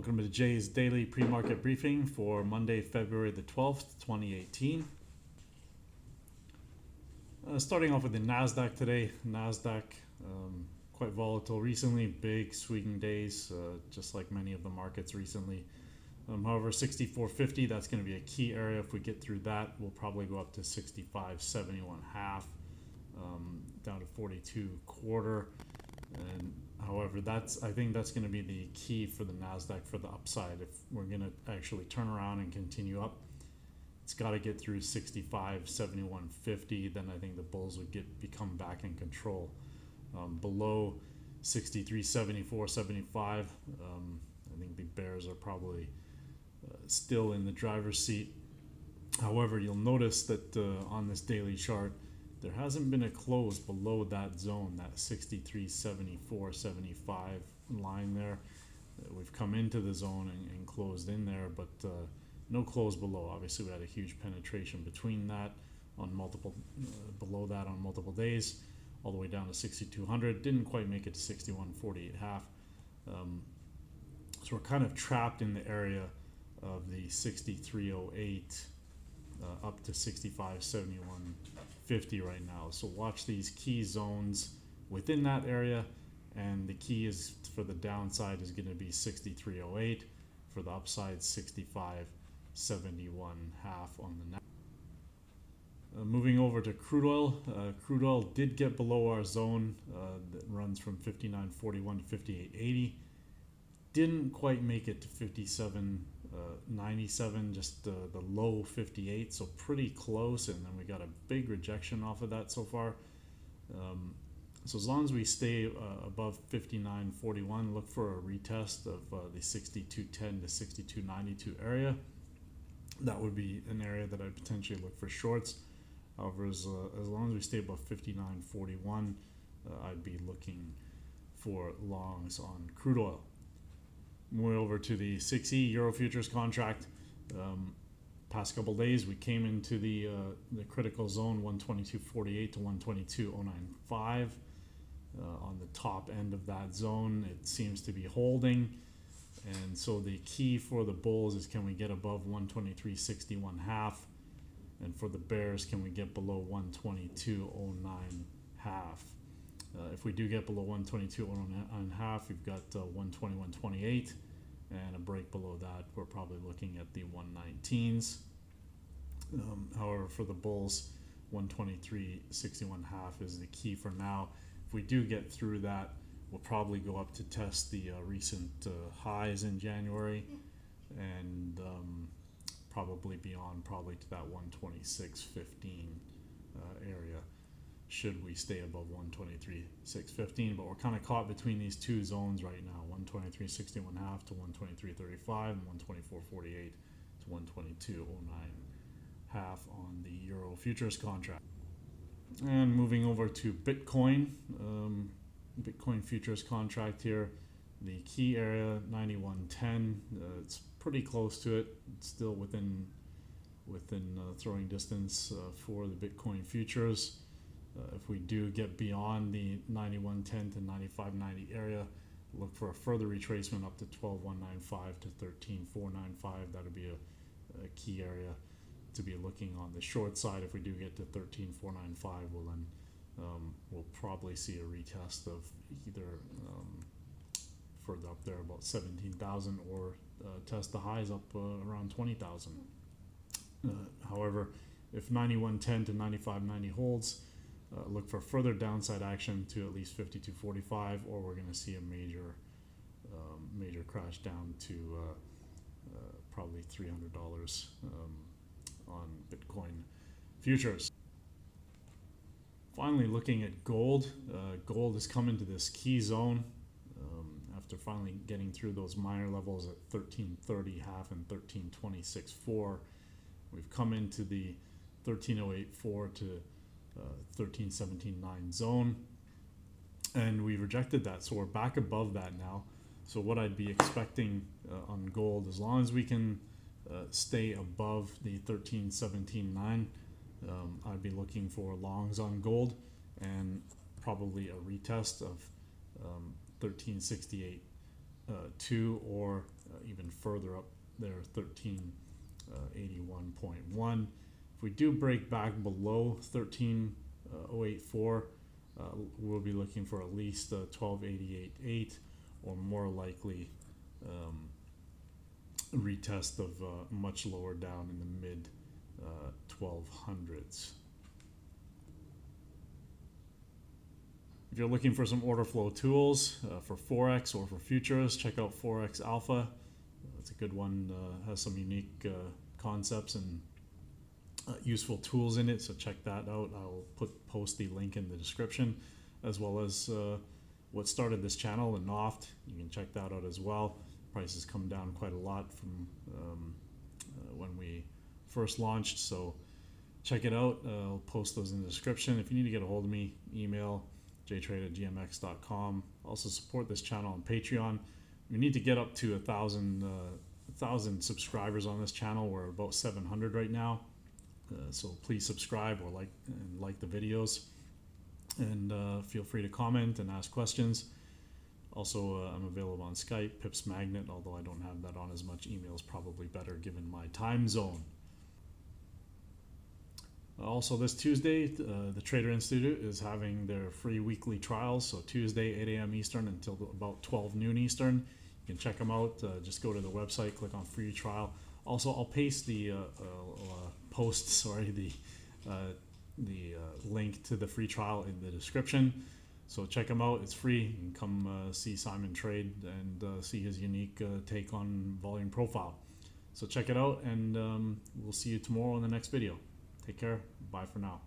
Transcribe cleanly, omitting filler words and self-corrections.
Welcome to Jay's daily pre-market briefing for Monday, February the 12th, 2018. Starting off with the Nasdaq today. Nasdaq quite volatile recently, big swinging days, just like many of the markets recently. However, 64.50, that's going to be a key area. If we get through that, we'll probably go up to 65.71.5, down to 42.25. And however, I think that's going to be the key for the Nasdaq for the upside. If we're going to actually turn around and continue up, it's got to get through 65.71.50. Then I think the bulls would become back in control. Below 63.74.75, I think the bears are probably still in the driver's seat. However, you'll notice that on this daily chart, there hasn't been a close below that zone, that 63.74.75 line there. We've come into the zone and closed in there, but no close below. Obviously, we had a huge penetration between that on multiple, below that on multiple days, all the way down to 6,200. Didn't quite make it to 61.48.5. So we're kind of trapped in the area of the 63.08 up to 65.71.50 right now. So watch these key zones within that area, and the key is for the downside is going to be 63.08, for the upside 65.71.5 on the next. Moving over to crude oil. Crude oil did get below our zone that runs from 59.41 to 58.80. Didn't quite make it to 57.97, just the low 58, so pretty close, and then we got a big rejection off of that so far. So as long as we stay above 59.41, look for a retest of the 62.10 to 62.92 area. That would be an area that I'd potentially look for shorts. However, as long as we stay above 59.41, I'd be looking for longs on crude oil. Moving over to the 6E Euro futures contract. Past couple days, we came into the critical zone 122.48 to 122.095. On the top end of that zone, it seems to be holding. And so the key for the bulls is, can we get above 123.61.5? And for the bears, can we get below 122.09.5? If we do get below 122.09.5, we've got 120.128, and a break below that, we're probably looking at the 119s. However, for the bulls, 123.61.5 is the key for now. If we do get through that, we'll probably go up to test the recent highs in January, and probably beyond, probably to that 126.15 area, should we stay above 123.615. But we're kind of caught between these two zones right now, 123.61.5 to 123.35, and 124.48 to 122.09.5 on the Euro futures contract. And moving over to Bitcoin, Bitcoin futures contract here, the key area 91.10, it's pretty close to it. It's still within throwing distance for the Bitcoin futures. If we do get beyond the 91.10 to 95.90 area, look for a further retracement up to 12.195 to 13.495. That would be a key area to be looking on the short side. If we do get to 13.495, well then we'll probably see a retest of either further up there about 17,000, or test the highs up around 20,000. However, if 91.10 to 95.90 holds, look for further downside action to at least 52.45, or we're going to see a major crash down to probably $300 on Bitcoin futures. Finally, looking at gold. Gold has come into this key zone after finally getting through those minor levels at 13.30.5 and 13.26.4. We've come into the 13.08.4 to 13.17.9 zone, and we rejected that, so we're back above that now. So what I'd be expecting on gold, as long as we can stay above the 13.17.9, I'd be looking for longs on gold, and probably a retest of 1368 13.2 or even further up there, 1381.1. If we do break back below 13.084, we'll be looking for at least 1288.8 or more likely retest of much lower down in the mid 1200s. If you're looking for some order flow tools for Forex or for futures, check out Forex Alpha. It's a good one, has some unique concepts and useful tools in it, so check that out. I'll post the link in the description, as well as what started this channel, the NOFT. You can check that out as well. Prices come down quite a lot from when we first launched, so check it out. I'll post those in the description. If you need to get a hold of me, email jtrade@gmx.com. Also support this channel on Patreon. We need to get up to 1,000 subscribers on this channel. We're about 700 right now, so please subscribe or like the videos, and feel free to comment and ask questions. Also, I'm available on Skype, Pips Magnet, although I don't have that on as much. Email is probably better given my time zone. Also, this Tuesday, the Trader Institute is having their free weekly trials. So Tuesday, 8 a.m. Eastern until about 12 noon Eastern. You can check them out. Just go to the website, click on free trial. Also, I'll paste the link to the free trial in the description. So check them out. It's free. You can come see Simon trade and see his unique take on volume profile. So check it out, and we'll see you tomorrow in the next video. Take care. Bye for now.